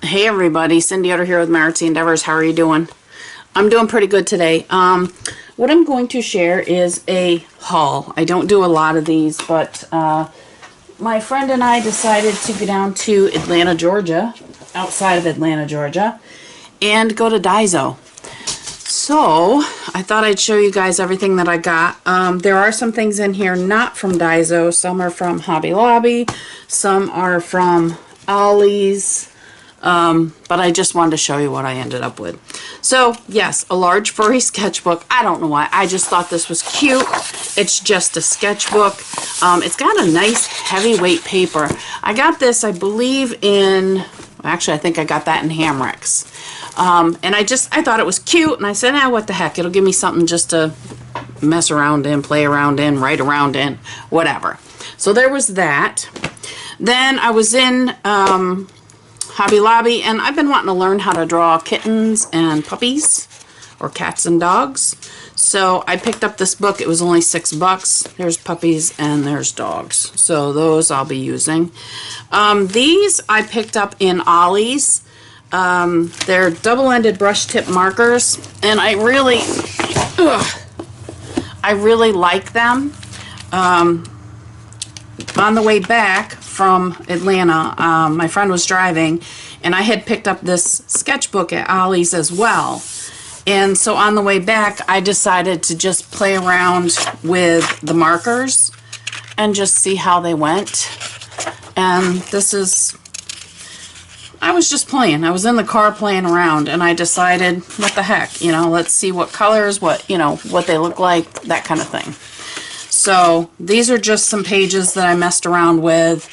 Hey everybody, Cindy Otter here with my Artsy Endeavours. How are you doing? I'm doing pretty good today. What I'm going to share is a haul. I don't do a lot of these, but my friend and I decided to go down to Atlanta, Georgia, outside of Atlanta, Georgia, and go to Daiso. So I thought I'd show you guys everything that I got. There are some things in here not from Daiso. Some are from Hobby Lobby. Some are from Ollies. But I just wanted to show you what I ended up with. So yes, a large furry sketchbook. I don't know why. I just thought this was cute. It's just a sketchbook. It's got a nice heavyweight paper. I got this, I believe, in, actually I think I got that in Hamrex. And I thought it was cute, and I said, what the heck, it'll give me something just to mess around in, play around in, write around in, whatever. So there was that. Then I was in Hobby Lobby, and I've been wanting to learn how to draw kittens and puppies, or cats and dogs. So I picked up this book. It was only $6. There's puppies and there's dogs. So those I'll be using. These I picked up in Ollies. They're double-ended brush tip markers, and I really like them. On the way back from Atlanta, my friend was driving, and I had picked up this sketchbook at Ollies as well. And so on the way back, I decided to just play around with the markers and just see how they went. And this is, I was just playing. I was in the car playing around, and I decided, what the heck, let's see what colors, what they look like, that kind of thing. So these are just some pages that I messed around with,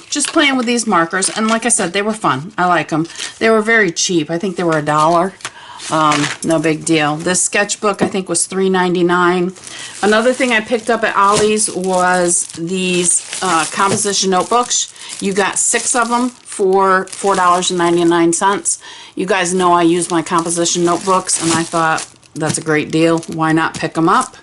just playing with these markers. And like I said, they were fun. I like them. They were very cheap. I think they were $1. No big deal. This sketchbook I think was $3.99. Another thing I picked up at Ollies was these composition notebooks. You got 6 of them for $4.99. You guys know I use my composition notebooks, and I thought that's a great deal. Why not pick them up?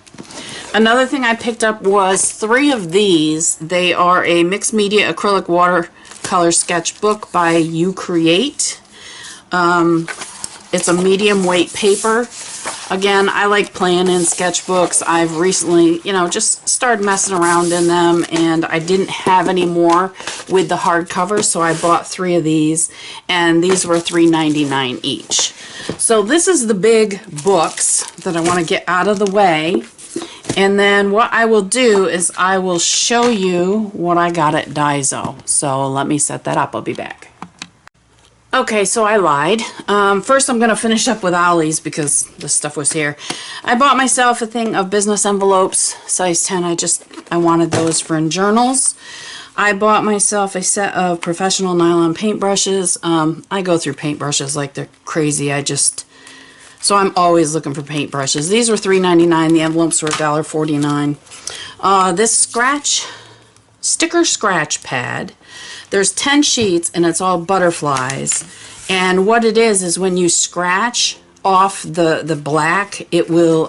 Another thing I picked up was 3 of these. They are a mixed media acrylic watercolor sketchbook by You Create. It's a medium weight paper. Again, I like playing in sketchbooks. I've recently, just started messing around in them, and I didn't have any more with the hardcover, so I bought 3 of these, and these were $3.99 each. So this is the big books that I want to get out of the way. And then what I will do is I will show you what I got at Daiso. So let me set that up. I'll be back. Okay, so I lied. First I'm going to finish up with Ollies because this stuff was here. I bought myself a thing of business envelopes, size 10. I wanted those for in journals. I bought myself a set of professional nylon paintbrushes. I go through paintbrushes like they're crazy. So I'm always looking for paintbrushes. These were $3.99. The envelopes were $1.49. This sticker scratch pad. There's 10 sheets, and it's all butterflies. And what it is when you scratch off the black, it will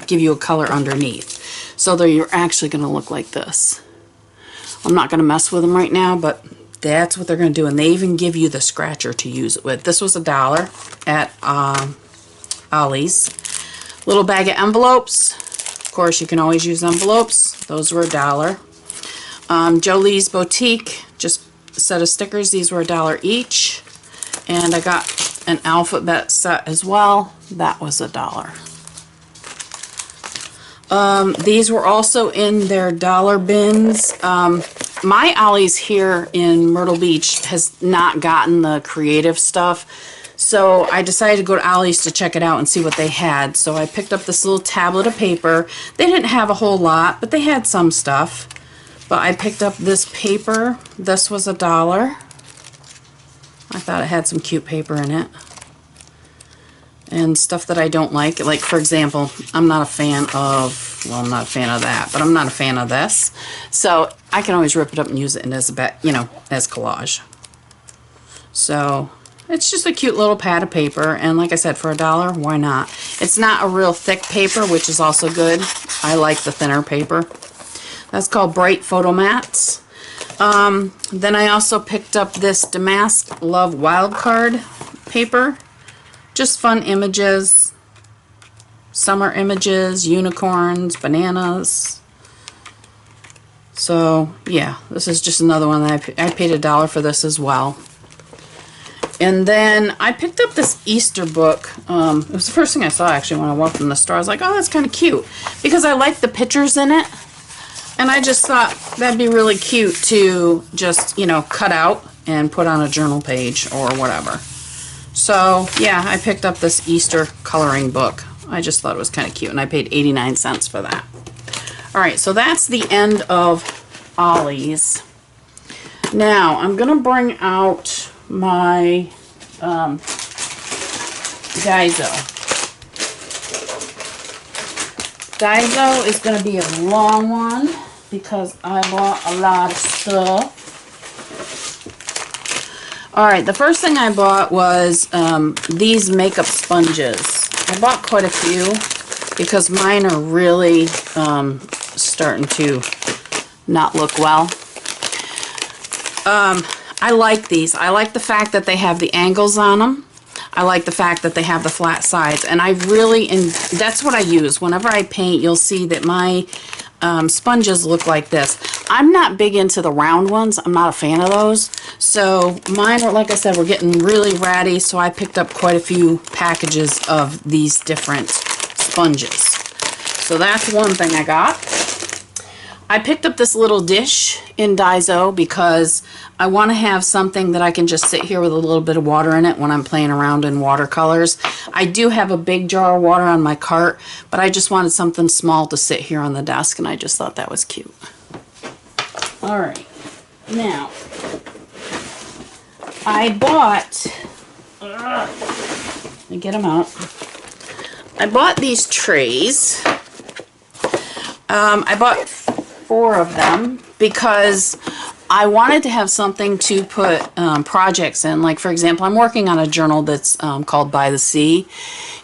give you a color underneath. So you're actually going to look like this. I'm not going to mess with them right now, but that's what they're going to do. And they even give you the scratcher to use it with. This was $1 at Ollies. Little bag of envelopes. Of course, you can always use envelopes. Those were $1. Jolie's Boutique, just a set of stickers. These were $1 each. And I got an alphabet set as well. That was $1. These were also in their dollar bins. My Ollies here in Myrtle Beach has not gotten the creative stuff. So I decided to go to Ollies to check it out and see what they had. So I picked up this little tablet of paper. They didn't have a whole lot, but they had some stuff. But I picked up this paper. This was $1. I thought it had some cute paper in it. And stuff that I don't like. Like, for example, I'm not a fan of, well, I'm not a fan of that, but I'm not a fan of this. So I can always rip it up and use it as as collage. So it's just a cute little pad of paper, and like I said, for $1, why not? It's not a real thick paper, which is also good. I like the thinner paper. That's called Bright Photo Mats. Then I also picked up this Damask Love Wildcard paper. Just fun images. Summer images, unicorns, bananas. So, yeah, this is just another one that I paid $1 for this as well. And then I picked up this Easter book. It was the first thing I saw, actually, when I walked in the store. I was like, oh, that's kind of cute. Because I like the pictures in it. And I just thought that'd be really cute to just, you know, cut out and put on a journal page or whatever. So, yeah, I picked up this Easter coloring book. I just thought it was kind of cute. And I paid 89 cents for that. Alright, so that's the end of Ollies. Now, I'm going to bring out my Daiso. Daiso is going to be a long one because I bought a lot of stuff. Alright, the first thing I bought was these makeup sponges. I bought quite a few because mine are really starting to not look well. I like these. I like the fact that they have the angles on them. I like the fact that they have the flat sides. And I really, and that's what I use. Whenever I paint, you'll see that my sponges look like this. I'm not big into the round ones. I'm not a fan of those. So mine are, like I said, we're getting really ratty. So I picked up quite a few packages of these different sponges. So that's one thing I got. I picked up this little dish in Daiso because I want to have something that I can just sit here with a little bit of water in it when I'm playing around in watercolors. I do have a big jar of water on my cart, but I just wanted something small to sit here on the desk, and I just thought that was cute. Alright, now, I bought, let me get them out. I bought these trays. I bought 4 of them because I wanted to have something to put projects in. Like, for example, I'm working on a journal that's called By the Sea,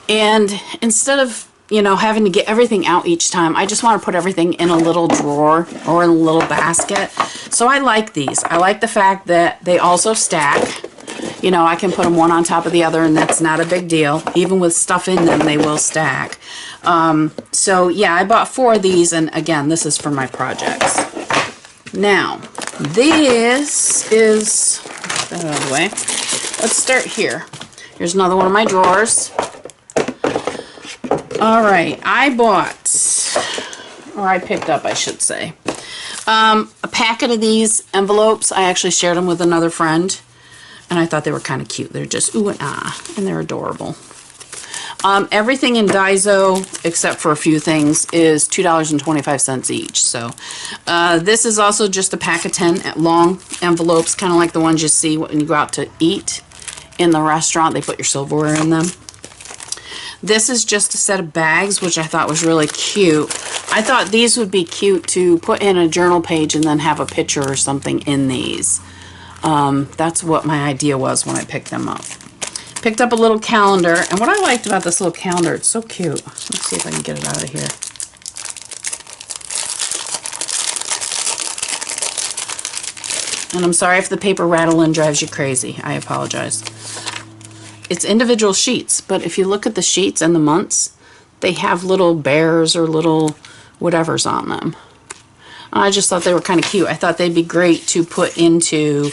and instead of, you know, having to get everything out each time, I just want to put everything in a little drawer or in a little basket. So I like these. I like the fact that they also stack. You know, I can put them one on top of the other, and that's not a big deal. Even with stuff in them, they will stack. So yeah, I bought 4 of these, and again, this is for my projects. Now, this is, get that out of the way. Let's start here. Here's another one of my drawers. Alright, I bought, or I picked up, I should say, a packet of these envelopes. I actually shared them with another friend, and I thought they were kind of cute. They're just ooh and ah, and they're adorable. Everything in Daiso, except for a few things, is $2.25 each. So this is also just a pack of 10 long envelopes, kind of like the ones you see when you go out to eat in the restaurant. They put your silverware in them. This is just a set of bags, which I thought was really cute. I thought these would be cute to put in a journal page and then have a picture or something in these. That's what my idea was when I picked them up. Picked up a little calendar, and what I liked about this little calendar, it's so cute. Let's see if I can get it out of here. And I'm sorry if the paper rattling drives you crazy. I apologize. It's individual sheets, but if you look at the sheets and the months, they have little bears or little whatevers on them. I just thought they were kind of cute. I thought they'd be great to put into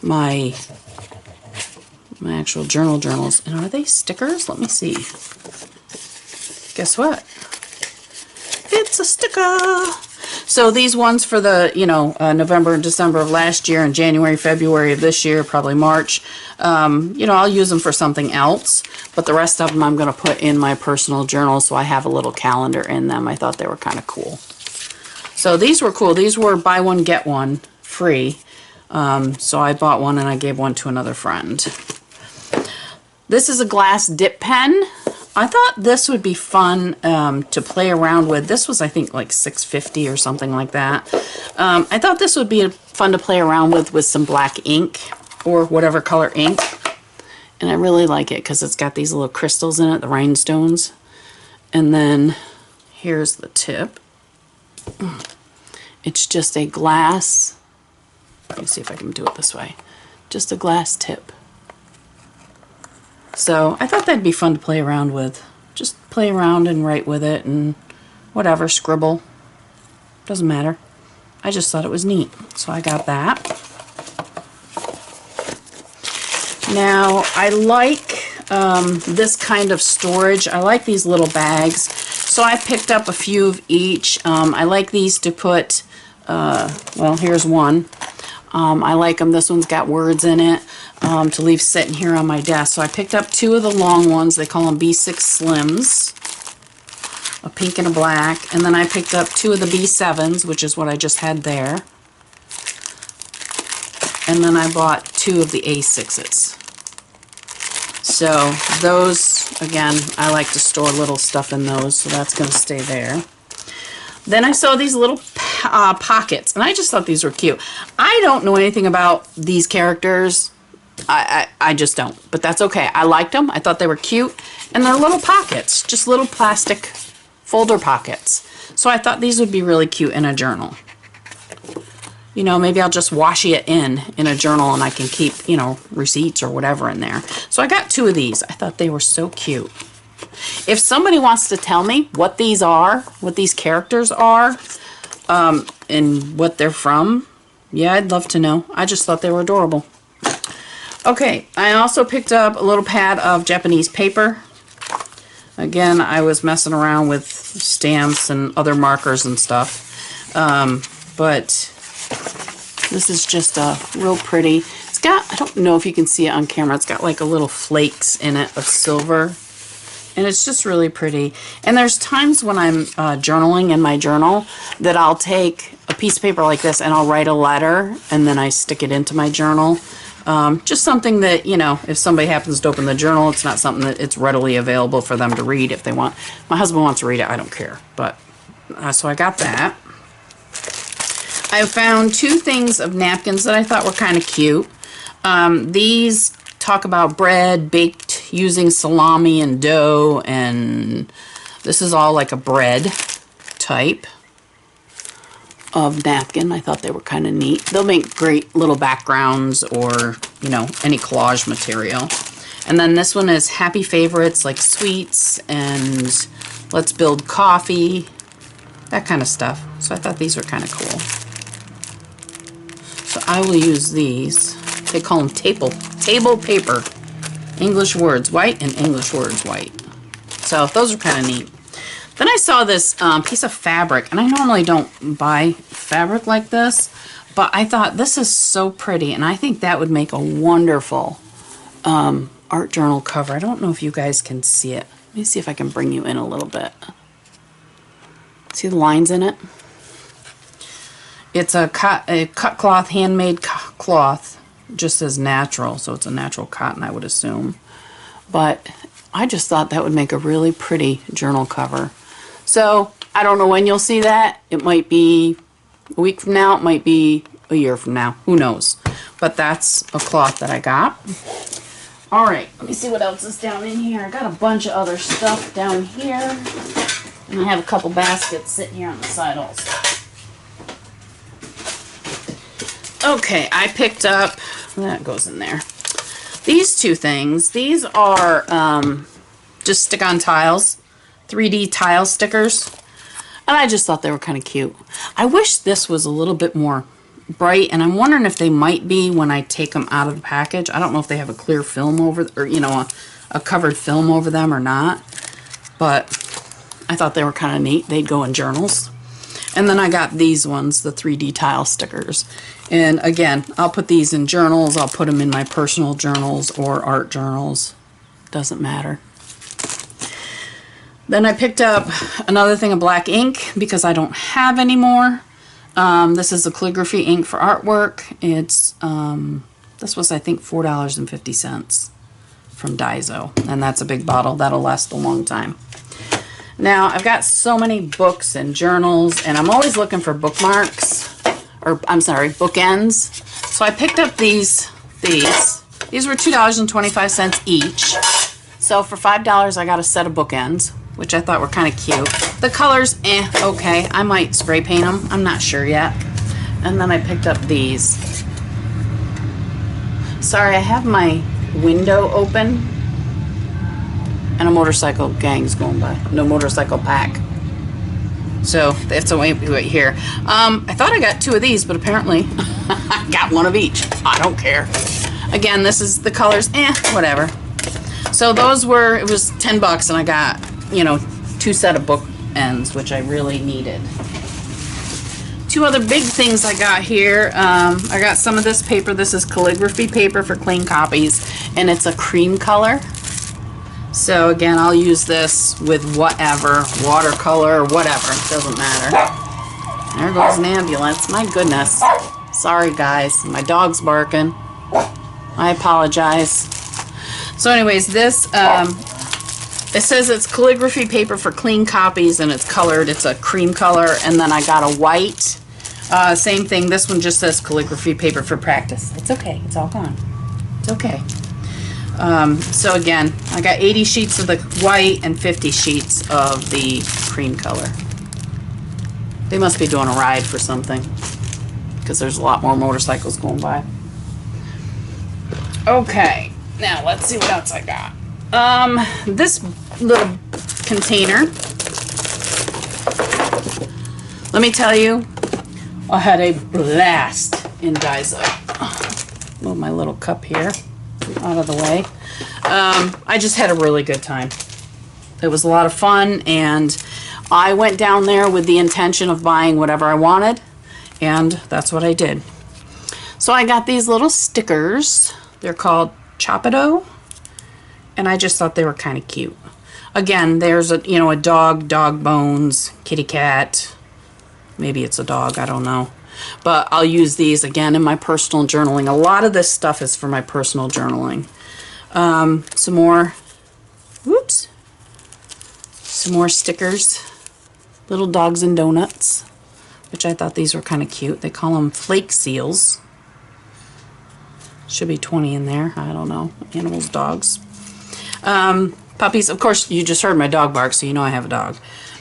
my actual journals. And are they stickers? Let me see. Guess what? It's a sticker. So these ones for the, you know, November and December of last year and January, February of this year, probably March. You know, I'll use them for something else. But the rest of them I'm going to put in my personal journal, so I have a little calendar in them. I thought they were kind of cool. So these were cool. These were buy one, get one free. So I bought one and I gave one to another friend. This is a glass dip pen. I thought this would be fun to play around with. This was, I think, like $6.50 or something like that. I thought this would be fun to play around with some black ink or whatever color ink. And I really like it because it's got these little crystals in it, the rhinestones. And then here's the tip. It's just a glass. Let me see if I can do it this way. Just a glass tip. So I thought that'd be fun to play around with. Just play around and write with it and whatever, scribble. Doesn't matter. I just thought it was neat. So I got that. Now I like this kind of storage. I like these little bags. So I picked up a few of each. I like these to put, well, here's one. I like them. This one's got words in it to leave sitting here on my desk. So I picked up two of the long ones. They call them B6 Slims. A pink and a black. And then I picked up two of the B7s, which is what I just had there. And then I bought two of the A6s. So those, again, I like to store little stuff in those, so that's going to stay there. Then I saw these little pockets, and I just thought these were cute. I don't know anything about these characters. I just don't, but that's okay. I liked them. I thought they were cute, and they're little pockets, just little plastic folder pockets. So I thought these would be really cute in a journal. You know, maybe I'll just washi it in a journal and I can keep, you know, receipts or whatever in there. So I got two of these. I thought they were so cute. If somebody wants to tell me what these are, what these characters are, and what they're from, yeah, I'd love to know. I just thought they were adorable. Okay, I also picked up a little pad of Japanese paper. Again, I was messing around with stamps and other markers and stuff. But this is just a real pretty. It's got, I don't know if you can see it on camera, it's got like a little flakes in it of silver. And it's just really pretty. And there's times when I'm journaling in my journal that I'll take a piece of paper like this and I'll write a letter and then I stick it into my journal. Just something that, you know, if somebody happens to open the journal, it's not something that it's readily available for them to read if they want. My husband wants to read it, I don't care. But, so I got that. I found two things of napkins that I thought were kind of cute. These talk about bread baked using salami and dough, and this is all like a bread type of napkin. I thought they were kind of neat. They'll make great little backgrounds or, you know, any collage material. And then this one is happy favorites like sweets and let's build coffee, that kind of stuff. So I thought these were kind of cool. So I will use these. They call them table paper. English words white and English words white. So those are kind of neat. Then I saw this piece of fabric, and I normally don't buy fabric like this, but I thought this is so pretty, and I think that would make a wonderful art journal cover. I don't know if you guys can see it. Let me see if I can bring you in a little bit. See the lines in it? It's a cut cloth, handmade cloth, just as natural, so it's a natural cotton, I would assume. But I just thought that would make a really pretty journal cover. So I don't know when you'll see that. It might be a week from now, it might be a year from now, who knows. But that's a cloth that I got. Alright, let me see what else is down in here. I got a bunch of other stuff down here. And I have a couple baskets sitting here on the side also. Okay, I picked up, that goes in there, these two things. These are just stick-on tiles, 3D tile stickers, and I just thought they were kind of cute. I wish this was a little bit more bright, and I'm wondering if they might be when I take them out of the package. I don't know if they have a clear film over, or, you know, a covered film over them or not, but I thought they were kind of neat. They'd go in journals. And then I got these ones, the 3D tile stickers. And again, I'll put these in journals. I'll put them in my personal journals or art journals. Doesn't matter. Then I picked up another thing of black ink because I don't have any more. This is a calligraphy ink for artwork. It's this was, I think, $4.50 from Daiso. And that's a big bottle. That'll last a long time. Now, I've got so many books and journals, and I'm always looking for bookmarks, or I'm sorry, bookends. So I picked up these. These were $2.25 each. So for $5, I got a set of bookends, which I thought were kind of cute. The colors, okay. I might spray paint them. I'm not sure yet. And then I picked up these. Sorry, I have my window open and a motorcycle gang's going by. No motorcycle pack. So that's a way to do it here. I thought I got 2 of these, but apparently I got 1 of each. I don't care. Again, this is the colors, whatever. So those were, it was 10 bucks and I got, you know, 2 set of bookends, which I really needed. 2 other big things I got here. I got some of this paper. This is calligraphy paper for clean copies, and it's a cream color. So again, I'll use this with whatever, watercolor or whatever, it doesn't matter. There goes an ambulance, my goodness. Sorry guys, my dog's barking. I apologize. So anyways, this, it says it's calligraphy paper for clean copies and it's colored, it's a cream color, and then I got a white. Same thing, this one just says calligraphy paper for practice. It's okay, it's all gone. It's okay. So again, I got 80 sheets of the white and 50 sheets of the cream color. They must be doing a ride for something, because there's a lot more motorcycles going by. Okay, now let's see what else I got. This little container, let me tell you, I had a blast in Daiso. Move my little cup here out of the way. I just had a really good time. It was a lot of fun, and I went down there with the intention of buying whatever I wanted, and that's what I did. So I got these little stickers. They're called Chopido, and I just thought they were kind of cute. Again, there's a, you know, a dog, dog bones, kitty cat. Maybe it's a dog, I don't know. But I'll use these again in my personal journaling. A lot of this stuff is for my personal journaling. Some more, whoops, some more stickers. Little dogs and donuts, which I thought these were kind of cute. They call them flake seals. Should be 20 in there, I don't know. Animals, dogs. Puppies, of course, you just heard my dog bark, so you know I have a dog.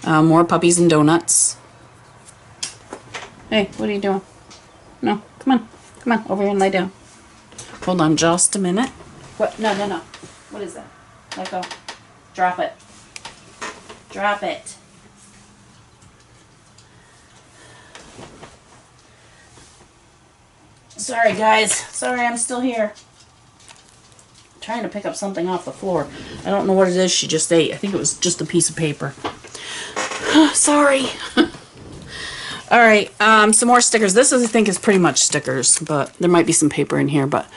More puppies and donuts. Hey, what are you doing? No, come on. Come on, over here and lay down. Hold on just a minute. What? No, no, no. What is that? Let go. Drop it. Drop it. Sorry, guys. Sorry, I'm still here. I'm trying to pick up something off the floor. I don't know what it is she just ate. I think it was just a piece of paper. Sorry. Alright, some more stickers. This is, I think, is pretty much stickers, but there might be some paper in here, but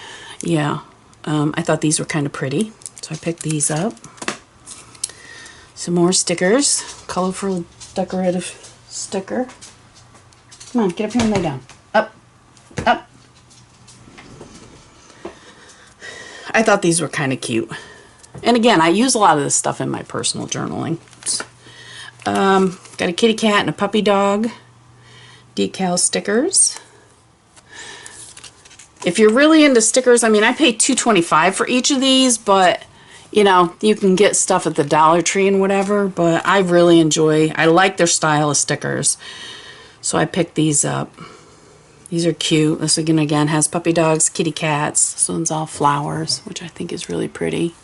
yeah. I thought these were kind of pretty, so I picked these up. Some more stickers. Colorful, decorative sticker. Come on, get up here and lay down. Up. Up. I thought these were kind of cute. And again, I use a lot of this stuff in my personal journaling. Got a kitty cat and a puppy dog. Decal stickers. If you're really into stickers, I mean, I paid $2.25 for each of these, but you know, you can get stuff at the Dollar Tree and whatever, but I really enjoy, I like their style of stickers, so I picked these up. These are cute. This again has puppy dogs, kitty cats. This one's all flowers, which I think is really pretty.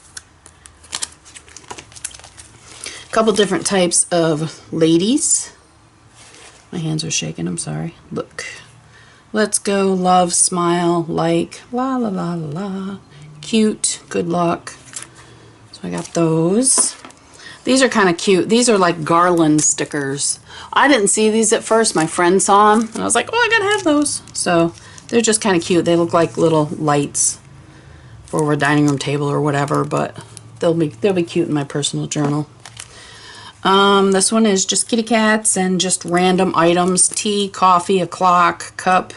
A couple different types of ladies. My hands are shaking, I'm sorry. Look. Let's go, love, smile, like, la la la la. Cute, good luck. So I got those. These are kind of cute. These are like garland stickers. I didn't see these at first. My friend saw them, and I was like, oh, I gotta have those. So they're just kind of cute. They look like little lights for a dining room table or whatever, but they'll be cute in my personal journal. This one is just kitty cats and just random items. Tea, coffee, a clock, cup,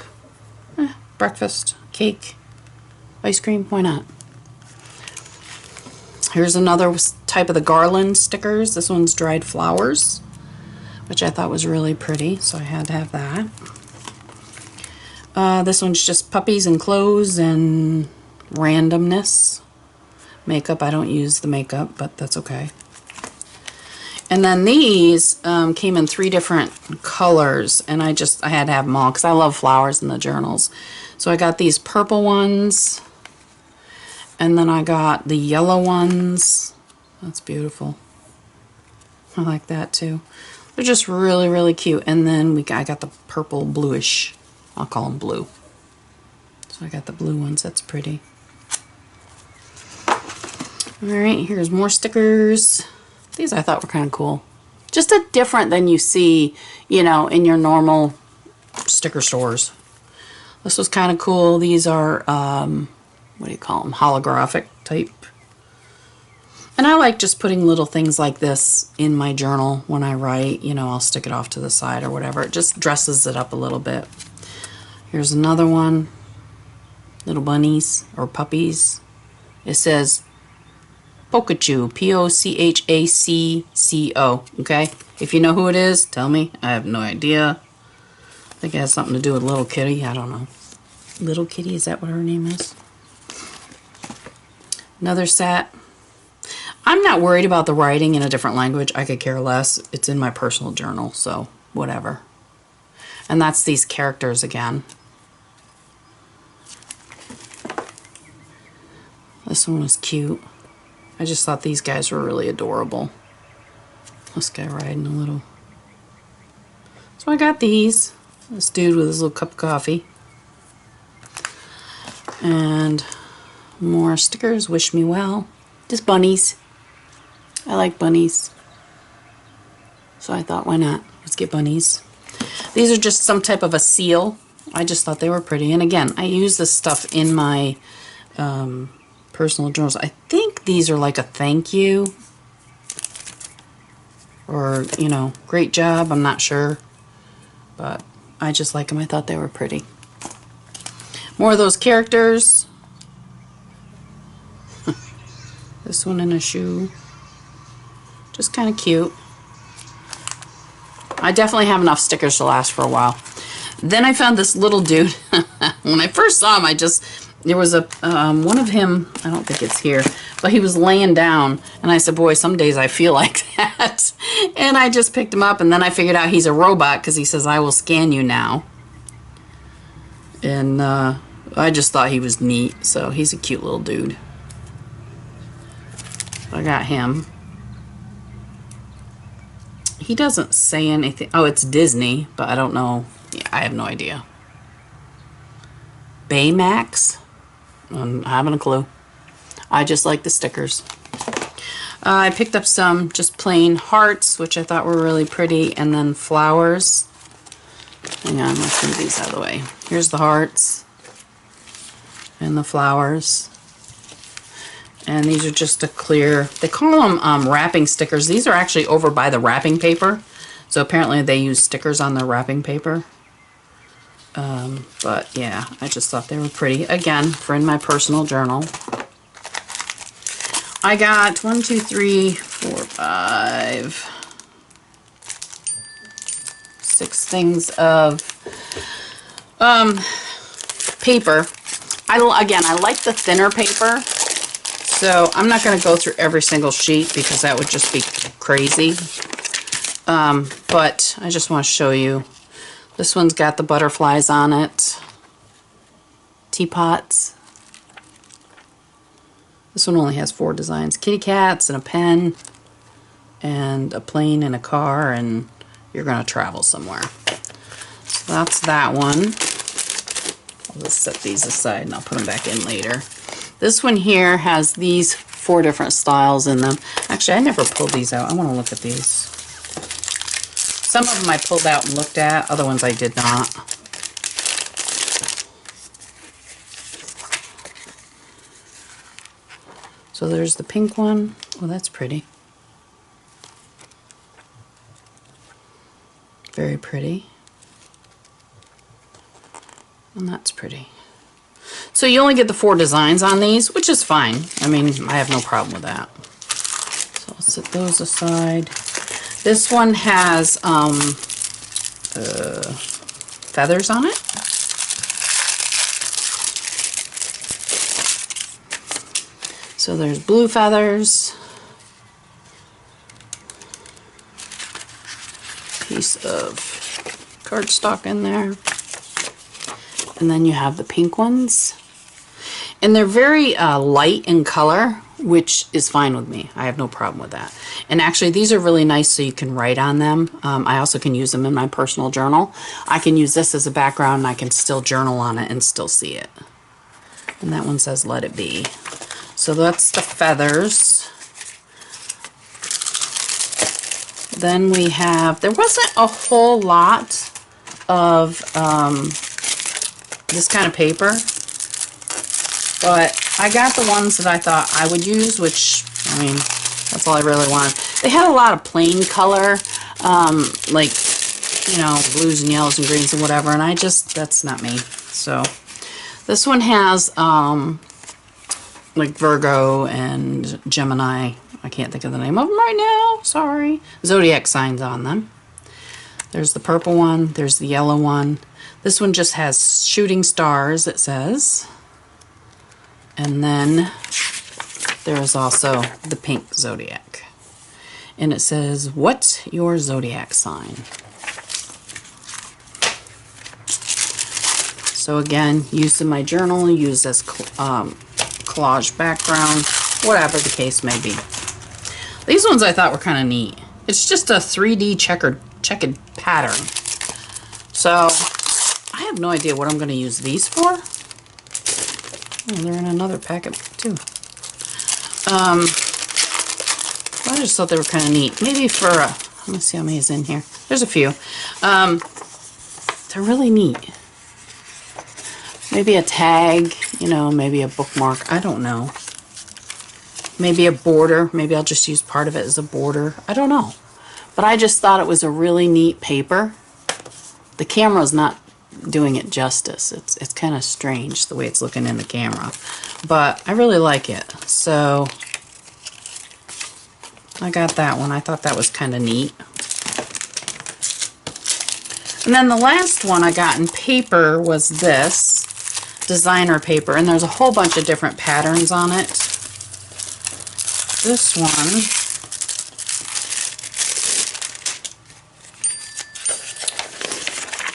breakfast, cake, ice cream, why not? Here's another type of the garland stickers. This one's dried flowers, which I thought was really pretty, so I had to have that. This one's just puppies and clothes and randomness. Makeup, I don't use the makeup, but that's okay. And then these came in 3 different colors, and I had to have them all because I love flowers in the journals. So I got these purple ones, and then I got the yellow ones. That's beautiful. I like that too. They're just really, really cute. And then I got the purple bluish. I'll call them blue. So I got the blue ones. That's pretty. Alright, here's more stickers. These I thought were kind of cool. Just a different than you see, you know, in your normal sticker stores. This was kind of cool. These are, what do you call them? Holographic type. And I like just putting little things like this in my journal when I write. You know, I'll stick it off to the side or whatever. It just dresses it up a little bit. Here's another one. Little bunnies or puppies. It says Pochaco, P-O-C-H-A-C-C-O, okay? If you know who it is, tell me. I have no idea. I think it has something to do with Little Kitty. I don't know. Little Kitty, is that what her name is? Another set. I'm not worried about the writing in a different language. I could care less. It's in my personal journal, so whatever. And that's these characters again. This one was cute. I just thought these guys were really adorable. This guy riding a little. So I got these. This dude with his little cup of coffee. And more stickers. Wish me well. Just bunnies. I like bunnies. So I thought, why not? Let's get bunnies. These are just some type of a seal. I just thought they were pretty. And again, I use this stuff in my personal journals. I think these are like a thank you. Or, you know, great job. I'm not sure. But I just like them. I thought they were pretty. More of those characters. This one in a shoe. Just kind of cute. I definitely have enough stickers to last for a while. Then I found this little dude. When I first saw him, there was a one of him, I don't think it's here, but he was laying down, and I said, boy, some days I feel like that. And I just picked him up, and then I figured out he's a robot because he says, I will scan you now. And I just thought he was neat, so he's a cute little dude. I got him. He doesn't say anything. Oh, it's Disney, but I don't know. Yeah, I have no idea. Baymax? I'm having a clue. I just like the stickers. I picked up some just plain hearts, which I thought were really pretty, and then flowers. Hang on, let's move these out of the way. Here's the hearts and the flowers. And these are just a clear, they call them wrapping stickers. These are actually over by the wrapping paper. So apparently they use stickers on their wrapping paper. But yeah, I just thought they were pretty. Again, for in my personal journal. I got 1, 2, 3, 4, 5, 6 things of paper. I like the thinner paper. So I'm not going to go through every single sheet because that would just be crazy. But I just want to show you. This one's got the butterflies on it. Teapots. This one only has 4 designs. Kitty cats and a pen and a plane and a car, and you're going to travel somewhere. So that's that one. I'll just set these aside and I'll put them back in later. This one here has these 4 different styles in them. Actually, I never pulled these out. I want to look at these. Some of them I pulled out and looked at. Other ones I did not. So there's the pink one. Oh, that's pretty. Very pretty. And that's pretty. So you only get the 4 designs on these, which is fine. I mean, I have no problem with that. So I'll set those aside. This one has feathers on it. So there's blue feathers. piece of cardstock in there. And then you have the pink ones. And they're very light in color, which is fine with me. I have no problem with that. And actually, these are really nice so you can write on them. I also can use them in my personal journal. I can use this as a background and I can still journal on it and still see it. And that one says, let it be. So that's the feathers. Then we have, there wasn't a whole lot of this kind of paper, but I got the ones that I thought I would use, which, I mean, that's all I really wanted. They had a lot of plain color, like, you know, blues and yellows and greens and whatever, and I just, that's not me. So this one has like Virgo and Gemini. I can't think of the name of them right now, sorry. Zodiac signs on them. There's the purple one, there's the yellow one. This one just has shooting stars, it says. And then there is also the pink zodiac. And it says, what's your zodiac sign? So again, used in my journal, used as collage background, whatever the case may be. These ones I thought were kind of neat. It's just a 3D checkered pattern. So I have no idea what I'm going to use these for. Oh, they're in another packet too. I just thought they were kind of neat. Maybe for, let me see how many is in here. There's a few. They're really neat. Maybe a tag, you know, maybe a bookmark. I don't know. Maybe a border. Maybe I'll just use part of it as a border. I don't know. But I just thought it was a really neat paper. The camera's not doing it justice. It's kind of strange the way it's looking in the camera. But I really like it. So I got that one. I thought that was kind of neat. And then the last one I got in paper was this designer paper. And there's a whole bunch of different patterns on it. This one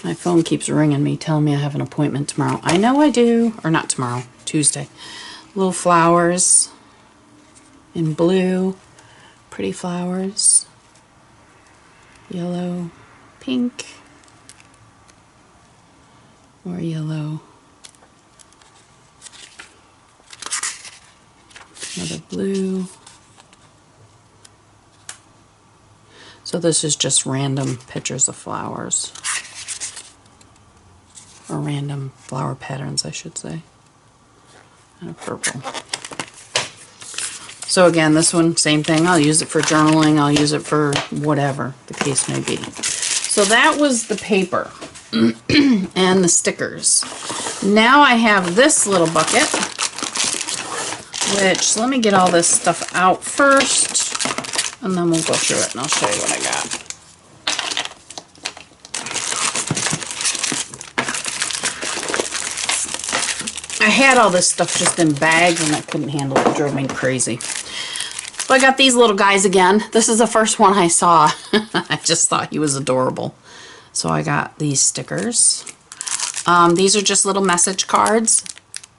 my phone keeps ringing me telling me I have an appointment tomorrow. I know I do. Or not tomorrow, Tuesday. Little flowers in blue. Pretty flowers. Yellow, pink. More yellow. Another blue. So this is just random pictures of flowers. Or random flower patterns, I should say. And a purple. So again, this one, same thing. I'll use it for journaling. I'll use it for whatever the case may be. So that was the paper and the stickers. Now I have this little bucket, which, let me get all this stuff out first. And then we'll go through it and I'll show you what I got. I had all this stuff just in bags and I couldn't handle it. It drove me crazy. So I got these little guys again. This is the first one I saw. I just thought he was adorable. So I got these stickers. These are just little message cards.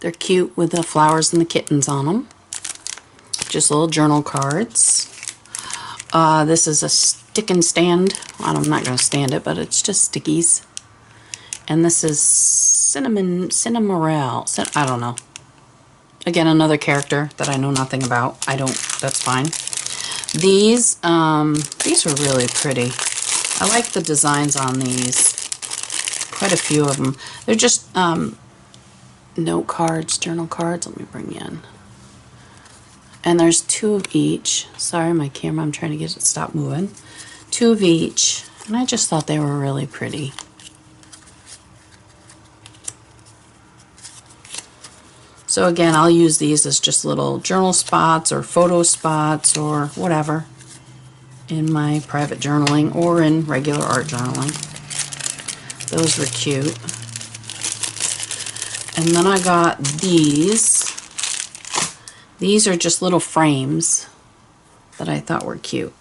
They're cute with the flowers and the kittens on them. Just little journal cards. This is a stick and stand. I'm not going to stand it, but it's just stickies. And this is Cinnamorel. I don't know. Again, another character that I know nothing about. That's fine. These are really pretty. I like the designs on these. Quite a few of them. They're just note cards, journal cards. Let me bring you in. And there's 2 of each. Sorry, my camera, I'm trying to get it to stop moving. 2 of each. And I just thought they were really pretty. So again, I'll use these as just little journal spots or photo spots or whatever in my private journaling or in regular art journaling. Those were cute. And then I got these. These are just little frames that I thought were cute.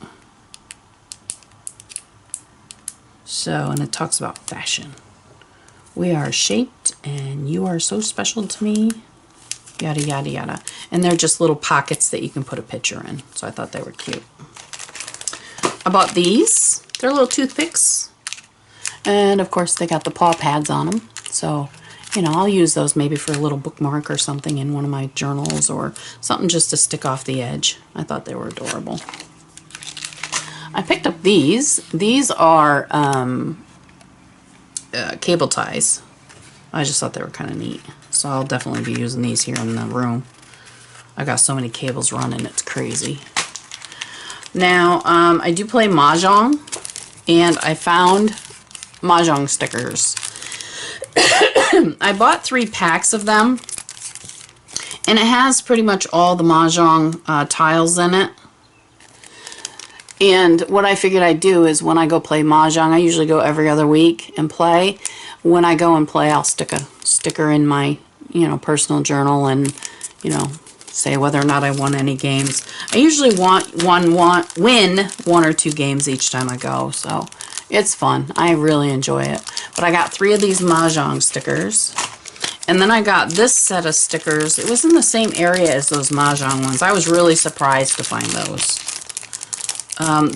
So, and it talks about fashion. We are shaped and you are so special to me. Yada, yada, yada. And they're just little pockets that you can put a picture in. So I thought they were cute. I bought these. They're little toothpicks. And of course they got the paw pads on them. So, you know, I'll use those maybe for a little bookmark or something in one of my journals or something just to stick off the edge. I thought they were adorable. I picked up these. These are cable ties. I just thought they were kind of neat. So I'll definitely be using these here in the room. I got so many cables running, it's crazy. Now, I do play Mahjong, and I found Mahjong stickers. I bought 3 packs of them, and it has pretty much all the Mahjong tiles in it. And what I figured I'd do is when I go play Mahjong, I usually go every other week and play. When I go and play, I'll stick a sticker in my, you know, personal journal and, you know, say whether or not I won any games. I usually win 1 or 2 games each time I go, so it's fun. I really enjoy it. But I got 3 of these Mahjong stickers. And then I got this set of stickers. It was in the same area as those Mahjong ones. I was really surprised to find those.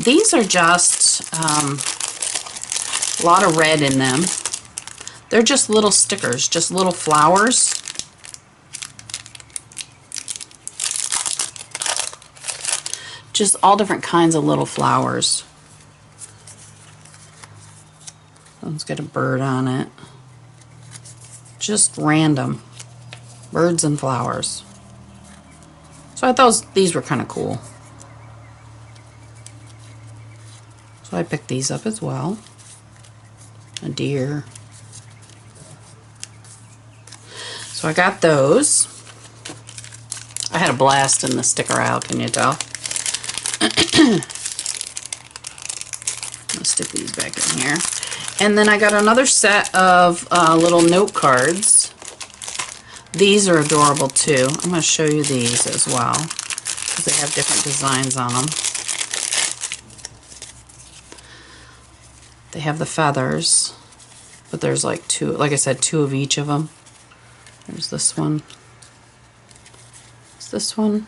These are just a lot of red in them. They're just little stickers, just little flowers. Just all different kinds of little flowers. One's got a bird on it. Just random birds and flowers. So I thought these were kind of cool. So I picked these up as well. A deer. So I got those. I had a blast in the sticker aisle, can you tell? Let's stick these back in here. And then I got another set of little note cards. These are adorable too. I'm going to show you these as well, because they have different designs on them. They have the feathers, but there's like 2, like I said, 2 of each of them. There's this one. There's this one.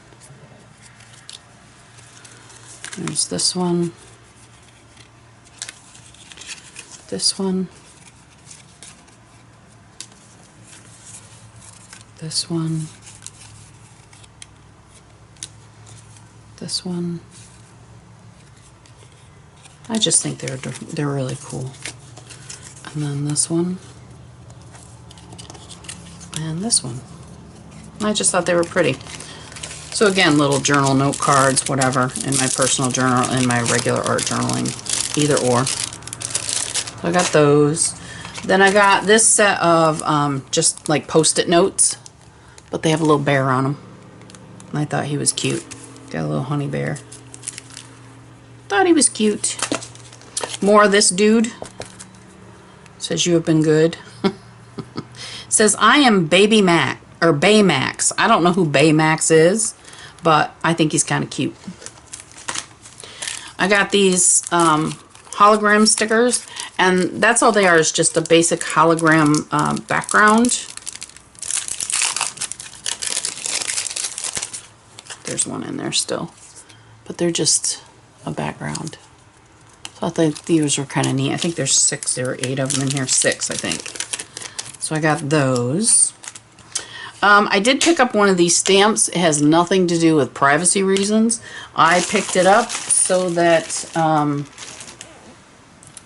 There's this one. This one. This one. This one. I just think they're really cool. And then this one. And this one. I just thought they were pretty. So again, little journal note cards, whatever, in my personal journal, in my regular art journaling, either or. So I got those. Then I got this set of just like post-it notes, but they have a little bear on them. And I thought he was cute. Got a little honey bear. Thought he was cute. More of this dude. Says you have been good. Says I am Baby Mac or Baymax. I don't know who Baymax is, but I think he's kind of cute. I got these hologram stickers, and that's all they are, is just a basic hologram background. There's one in there still, but they're just a background. So I thought these were kind of neat. I think there's 6 or 8 of them in here. 6, I think. So I got those. I did pick up one of these stamps. It has nothing to do with privacy reasons. I picked it up so that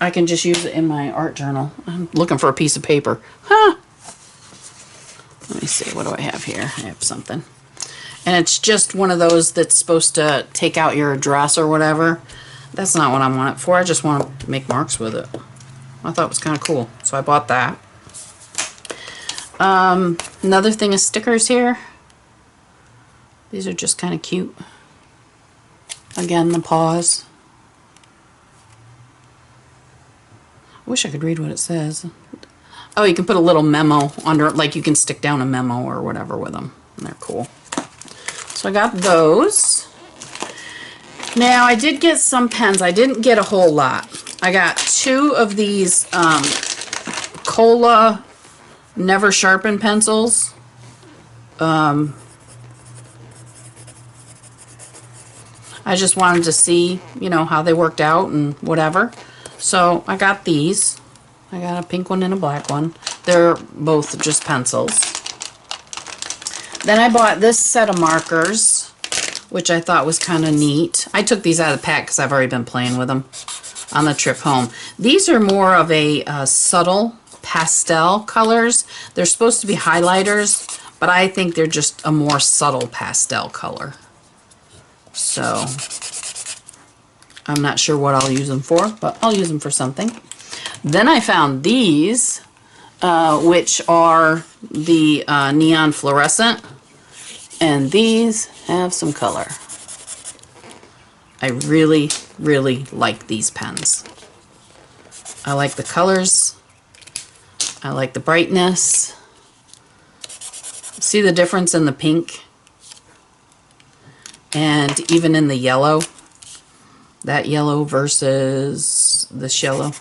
I can just use it in my art journal. I'm looking for a piece of paper. Huh. Let me see. What do I have here? I have something. And it's just one of those that's supposed to take out your address or whatever. That's not what I want it for. I just want to make marks with it. I thought it was kind of cool. So I bought that. Another thing of stickers here. These are just kind of cute. Again, the paws. I wish I could read what it says. Oh, you can put a little memo under it, like you can stick down a memo or whatever with them. And they're cool. So I got those. Now, I did get some pens. I didn't get a whole lot. I got 2 of these Cola Never Sharpen pencils. I just wanted to see, you know, how they worked out and whatever. So I got these. I got a pink one and a black one. They're both just pencils. Then I bought this set of markers, which I thought was kind of neat. I took these out of the pack because I've already been playing with them on the trip home. These are more of a subtle pastel colors. They're supposed to be highlighters, but I think they're just a more subtle pastel color. So I'm not sure what I'll use them for, but I'll use them for something. Then I found these, which are the neon fluorescent, and these have some color. I really, really like these pens. I like the colors. I like the brightness. See the difference in the pink? And even in the yellow. That yellow versus this yellow.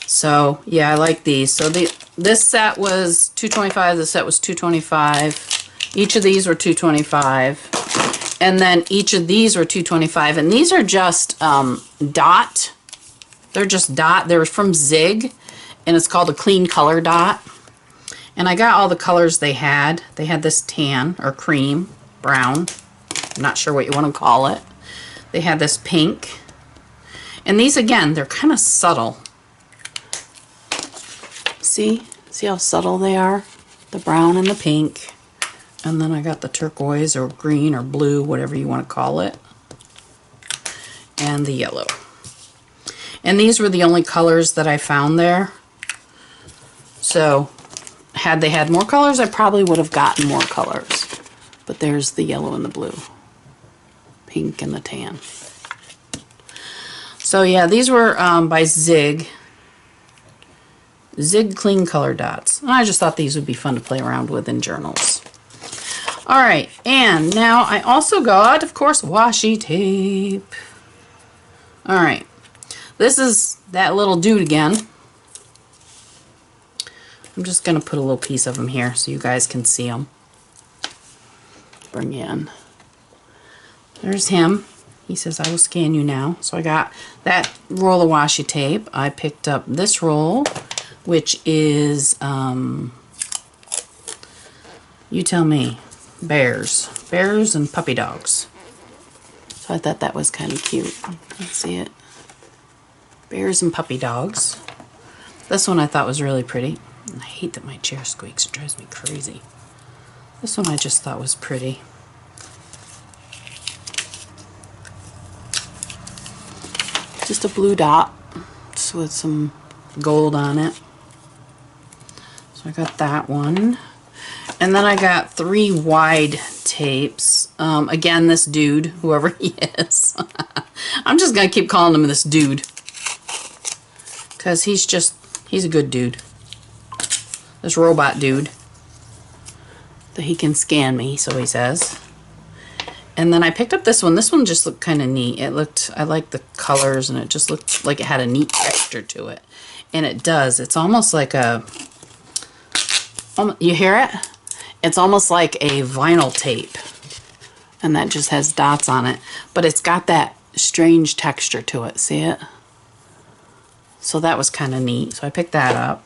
So, yeah, I like these. So this set was $2.25. This set was $2.25. Each of these were $2.25. And then each of these were $2.25. And these are just dot. They're just dot. They're from Zig. And it's called a clean color dot. And I got all the colors they had. They had this tan or cream, brown. I'm not sure what you want to call it. They had this pink. And these, again, they're kind of subtle. See? See how subtle they are? The brown and the pink. And then I got the turquoise or green or blue, whatever you want to call it. And the yellow. And these were the only colors that I found there. So, had they had more colors, I probably would have gotten more colors. But there's the yellow and the blue. Pink and the tan. So yeah, these were by Zig. Zig Clean Color Dots. And I just thought these would be fun to play around with in journals. Alright, and now I also got, of course, washi tape. Alright, this is that little dude again. I'm just going to put a little piece of him here so you guys can see him. Bring in. There's him. He says, I will scan you now. So I got that roll of washi tape. I picked up this roll, which is, you tell me, bears. Bears and puppy dogs. So I thought that was kind of cute. Let's see it. Bears and puppy dogs. This one I thought was really pretty. I hate that my chair squeaks. It drives me crazy. This one I just thought was pretty. Just a blue dot just with some gold on it. So I got that one. And then I got 3 wide tapes. Again, this dude, whoever he is. I'm just going to keep calling him this dude. Because he's a good dude. This robot dude. That he can scan me, so he says. And then I picked up this one. This one just looked kind of neat. I like the colors, and it just looked like it had a neat texture to it. And it does. It's almost like a, you hear it? It's almost like a vinyl tape. And that just has dots on it. But it's got that strange texture to it. See it? So that was kind of neat. So I picked that up.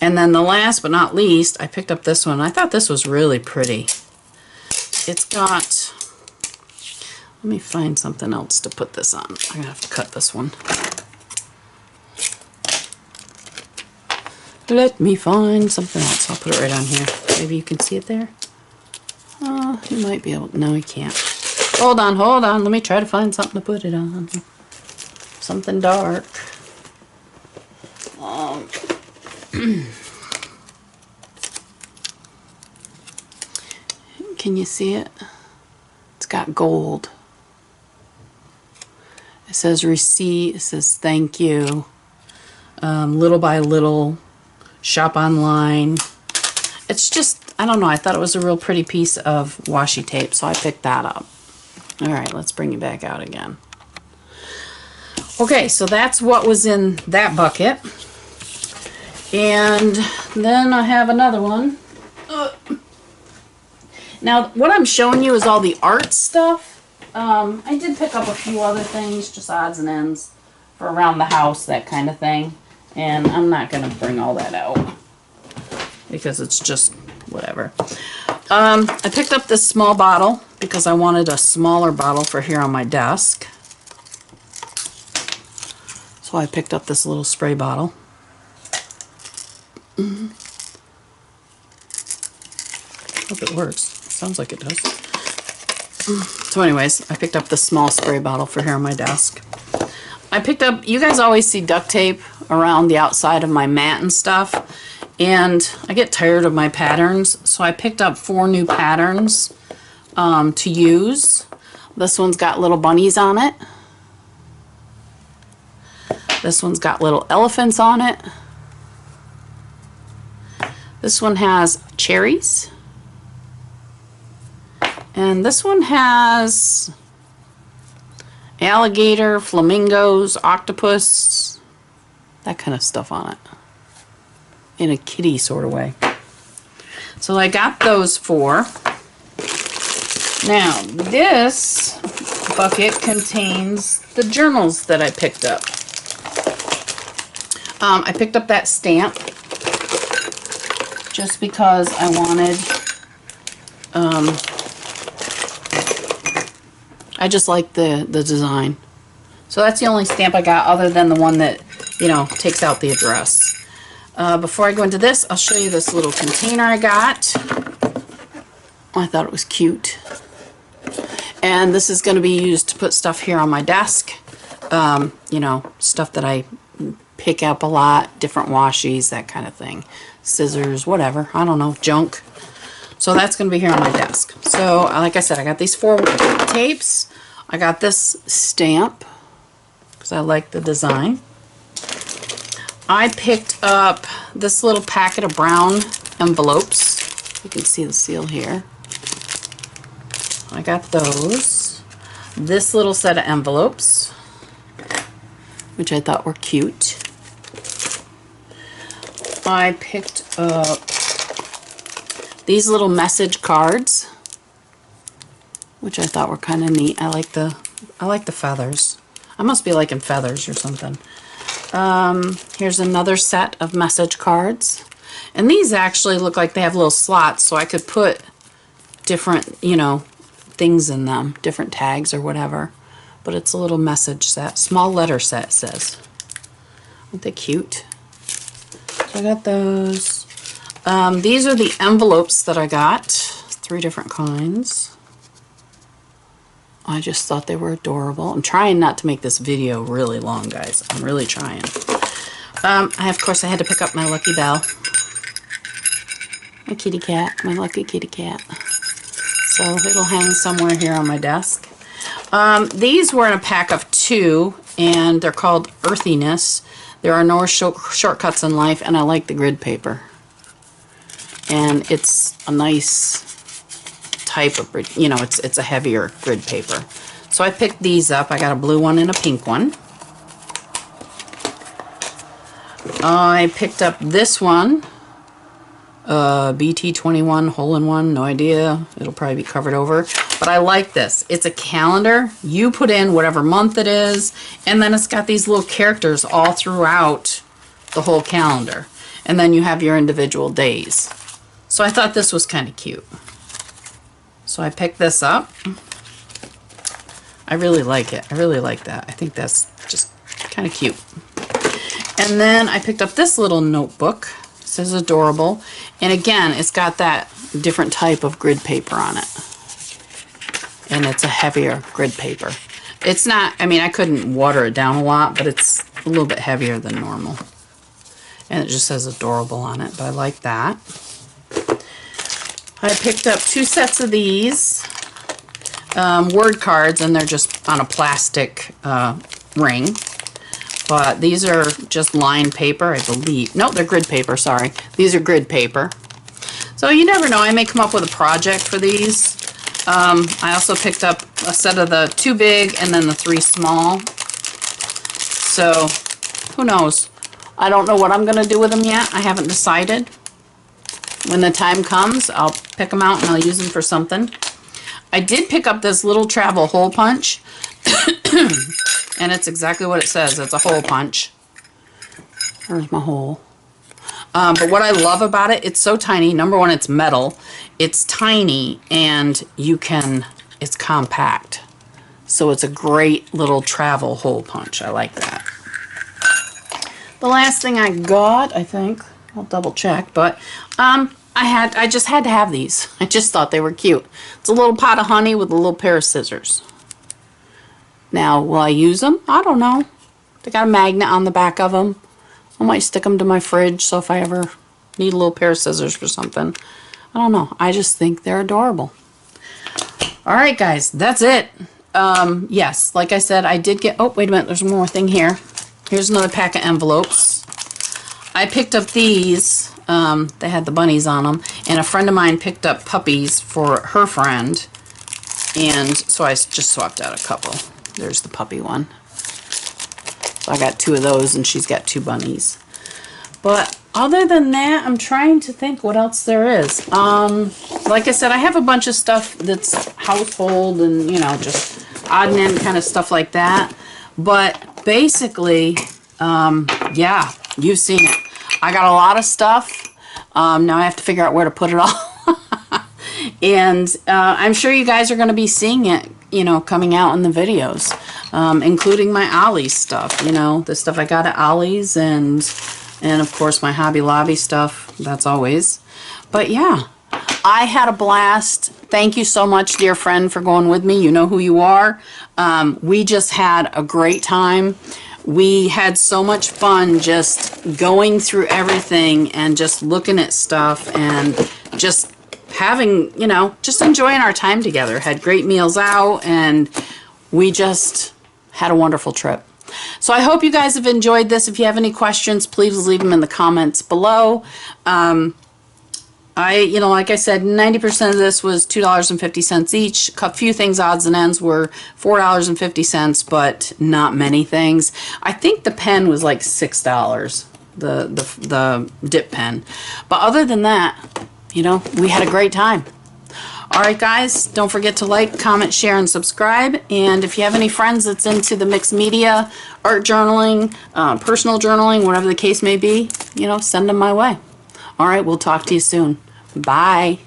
And then the last but not least, I picked up this one. I thought this was really pretty. It's got, let me find something else to put this on. I'm going to have to cut this one. Let me find something else. I'll put it right on here. Maybe you can see it there. Oh, you might be able to. No, you can't. Hold on, hold on. Let me try to find something to put it on. Something dark. Can you see it? It's got gold. It says receipt. It says thank you. Little by little. Shop online. It's just, I don't know. I thought it was a real pretty piece of washi tape, so I picked that up. Alright, let's bring it back out again. Okay, so that's what was in that bucket. And then I have another one. Now, what I'm showing you is all the art stuff. I did pick up a few other things, just odds and ends for around the house, that kind of thing. And I'm not going to bring all that out because it's just whatever. I picked up this small bottle because I wanted a smaller bottle for here on my desk. So I picked up this little spray bottle. Hope it works. Sounds like it does. So anyways, I picked up this small spray bottle for here on my desk. I picked up, you guys always see duct tape around the outside of my mat and stuff. And I get tired of my patterns, so I picked up 4 new patterns to use. This one's got little bunnies on it. This one's got little elephants on it. This one has cherries. And this one has alligator, flamingos, octopus, that kind of stuff on it. In a kitty sort of way. So I got those 4. Now, this bucket contains the journals that I picked up. I picked up that stamp just because I wanted, I just like the design. So that's the only stamp I got other than the one that, you know, takes out the address. Before I go into this, I'll show you this little container I got. I thought it was cute. And this is going to be used to put stuff here on my desk. You know, stuff that I pick up a lot, different washies, that kind of thing. Scissors, whatever, I don't know, junk. So that's going to be here on my desk. So, like I said, I got these 4 tapes. I got this stamp because I like the design. I picked up this little packet of brown envelopes. You can see the seal here. I got those. This little set of envelopes, which I thought were cute. I picked up these little message cards, which I thought were kind of neat. I like the feathers. I must be liking feathers or something. Here's another set of message cards. And these actually look like they have little slots, so I could put different, you know, things in them, different tags or whatever. But it's a little message set, small letter set, it says. Aren't they cute? So I got those. These are the envelopes that I got, 3 different kinds. I just thought they were adorable. I'm trying not to make this video really long, guys. I'm really trying. Of course, I had to pick up my Lucky Bell. My kitty cat, my lucky kitty cat. So it'll hang somewhere here on my desk. These were in a pack of 2, and they're called Earthiness. There are no shortcuts in life, and I like the grid paper. And it's a nice type of, you know, it's a heavier grid paper. So I picked these up. I got a blue one and a pink one. I picked up this one, BT21 hole-in-one, no idea. It'll probably be covered over. But I like this. It's a calendar. You put in whatever month it is, and then it's got these little characters all throughout the whole calendar. And then you have your individual days. So I thought this was kind of cute. So I picked this up. I really like it. I really like that. I think that's just kind of cute. And then I picked up this little notebook. This is adorable. And again, it's got that different type of grid paper on it. And it's a heavier grid paper. It's not, I mean, I couldn't water it down a lot, but it's a little bit heavier than normal. And it just says adorable on it, but I like that. I picked up 2 sets of these word cards, and they're just on a plastic ring. But these are just lined paper, I believe. No, they're grid paper, sorry. These are grid paper. So you never know, I may come up with a project for these. I also picked up a set of the 2 big and then the 3 small. So, who knows? I don't know what I'm going to do with them yet. I haven't decided. When the time comes, I'll pick them out and I'll use them for something. I did pick up this little travel hole punch. And it's exactly what it says. It's a hole punch. There's my hole. But what I love about it, it's so tiny. Number one, it's metal. It's tiny and it's compact. So it's a great little travel hole punch. I like that. The last thing I got, I think, I'll double check, but I just had to have these. I just thought they were cute. It's a little pot of honey with a little pair of scissors. Now, will I use them? I don't know. They got a magnet on the back of them. I might stick them to my fridge, so if I ever need a little pair of scissors for something. I don't know. I just think they're adorable. Alright guys, that's it. Yes, like I said, I did get... Oh, wait a minute. There's one more thing here. Here's another pack of envelopes. I picked up these. They had the bunnies on them. And a friend of mine picked up puppies for her friend. And so I just swapped out a couple. There's the puppy one. So I got 2 of those and she's got 2 bunnies. But other than that, I'm trying to think what else there is. Like I said, I have a bunch of stuff that's household and, you know, just odd and end kind of stuff like that. But basically, yeah, you've seen it. I got a lot of stuff. Now I have to figure out where to put it all. And I'm sure you guys are going to be seeing it, you know, coming out in the videos, including my Ollies stuff, you know, the stuff I got at Ollies and of course my Hobby Lobby stuff, that's always. But yeah, I had a blast. Thank you so much, dear friend, for going with me. You know who you are. We just had a great time. We had so much fun just going through everything and just looking at stuff and just having, you know, just enjoying our time together. Had great meals out and we just had a wonderful trip. So I hope you guys have enjoyed this. If you have any questions, please leave them in the comments below. You know, like I said, 90% of this was $2.50 each. A few things, odds and ends, were $4.50, but not many things. I think the pen was like $6, the dip pen. But other than that, you know, we had a great time. Alright guys, don't forget to like, comment, share, and subscribe. And if you have any friends that's into the mixed media, art journaling, personal journaling, whatever the case may be, you know, send them my way. Alright, we'll talk to you soon. Bye.